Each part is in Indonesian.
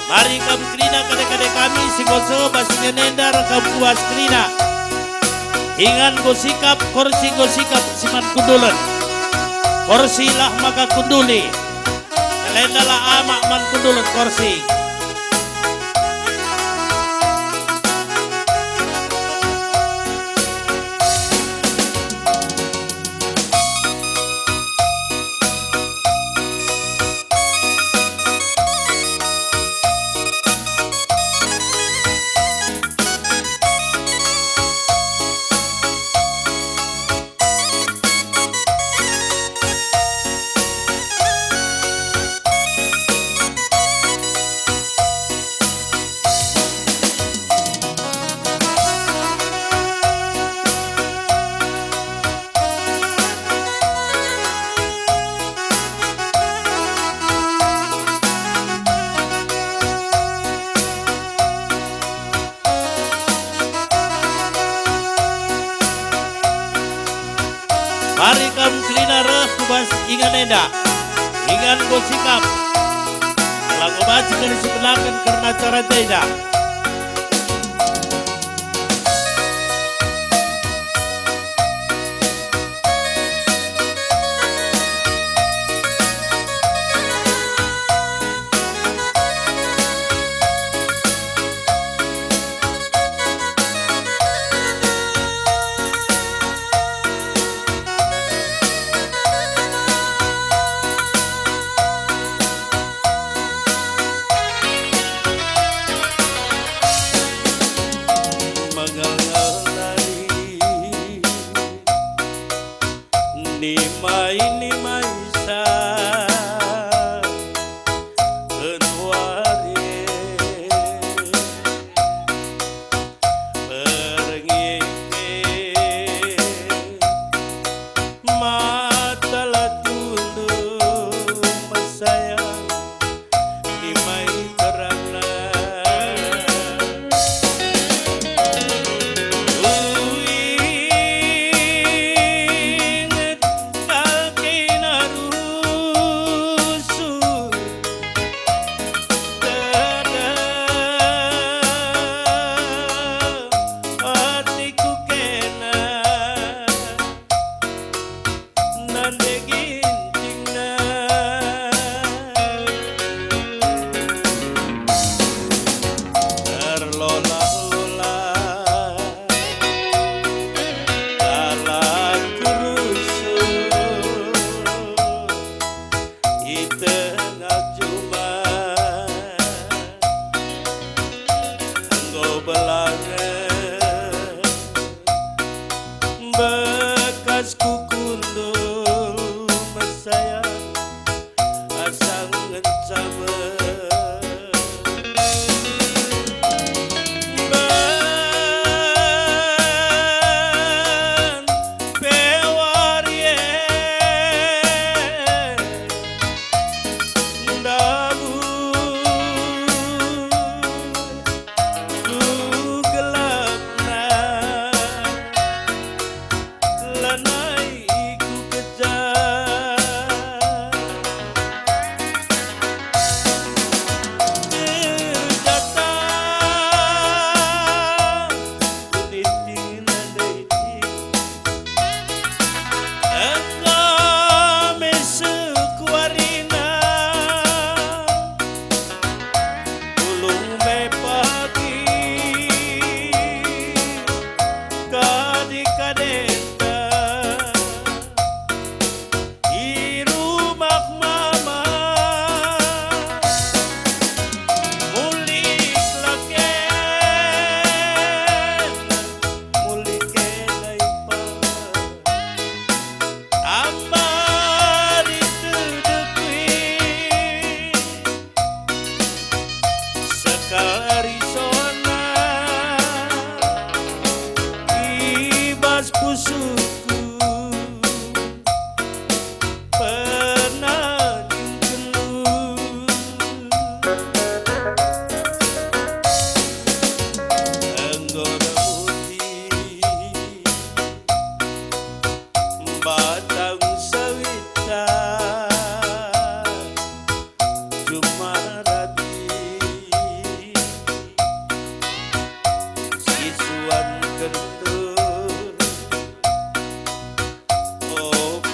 Mari kam krina kade-kade kami singoso basinya nenda rakam puas krina. Ingan gosikap korsi gosikap siman kundulan. Korsi lah maka kunduli. Kalendalah amak man kundulan korsi. Mari kam krina reh kubas ingan enda. Ingan gosikap. Lagu baca dari sebenakan karena cara jeda. Nimai sa kenuare pergi mata la tunduk sayang nimai terang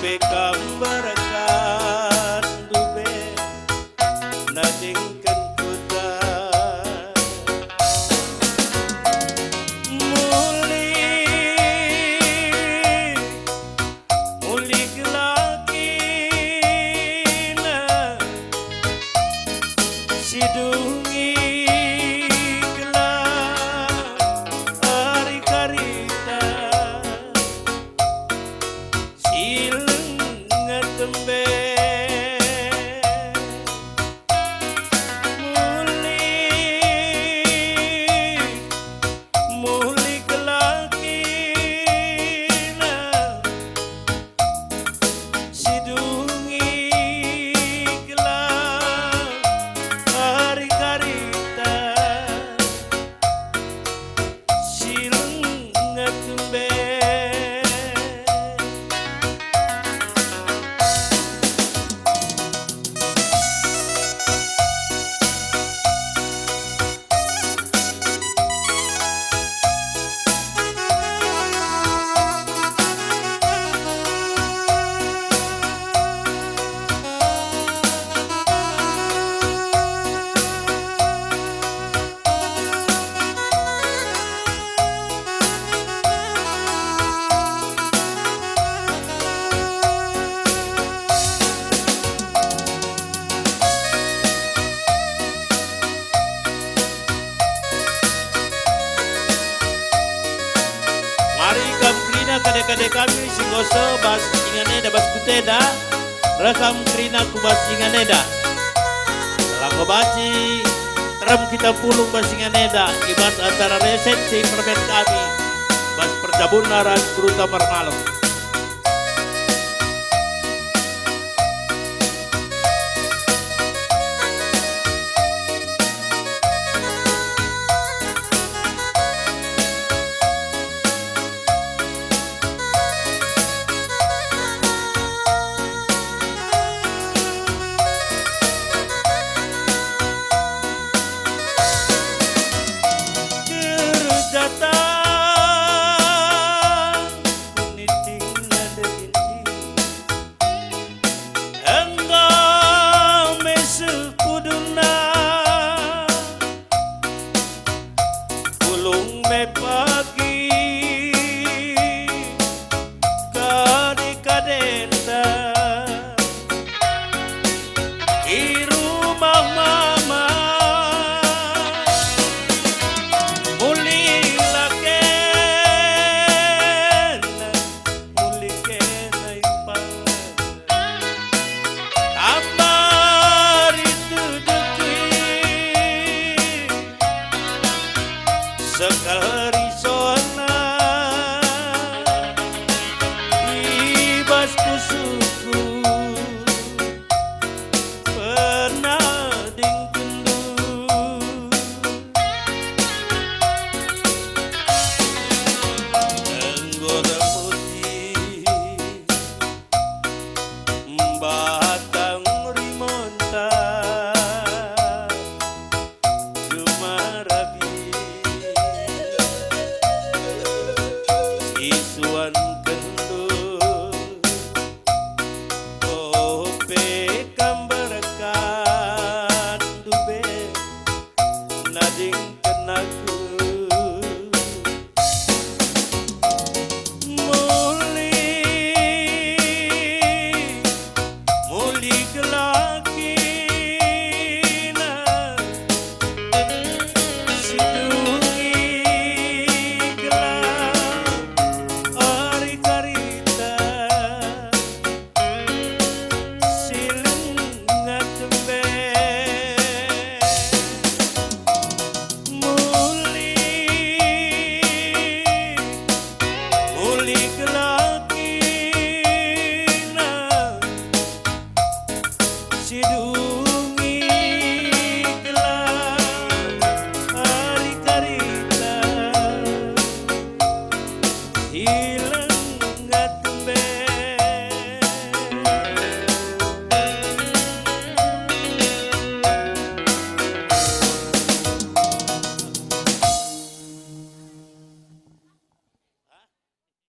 dube kambarakan dube nadingkan kuda muli gelakina sidungi gelak hari karita sileng ngetembe muli gelakina sidungi gelak hari karita sileng ngetembe Mari krina kade-kade kami singoso bas inganeda bas kuteda rekam krina kubas inganeda langgo baci teram kita pulung bas inganeda ibat antara resensi permen kami bas percabun naran beruta marmalem datang niting nada ginting engkau mesu kuduna pulung me pagi kadek-kadenta di rumah mama sekali sona ibas kusuku pernah dingkundu tenggora putih mbak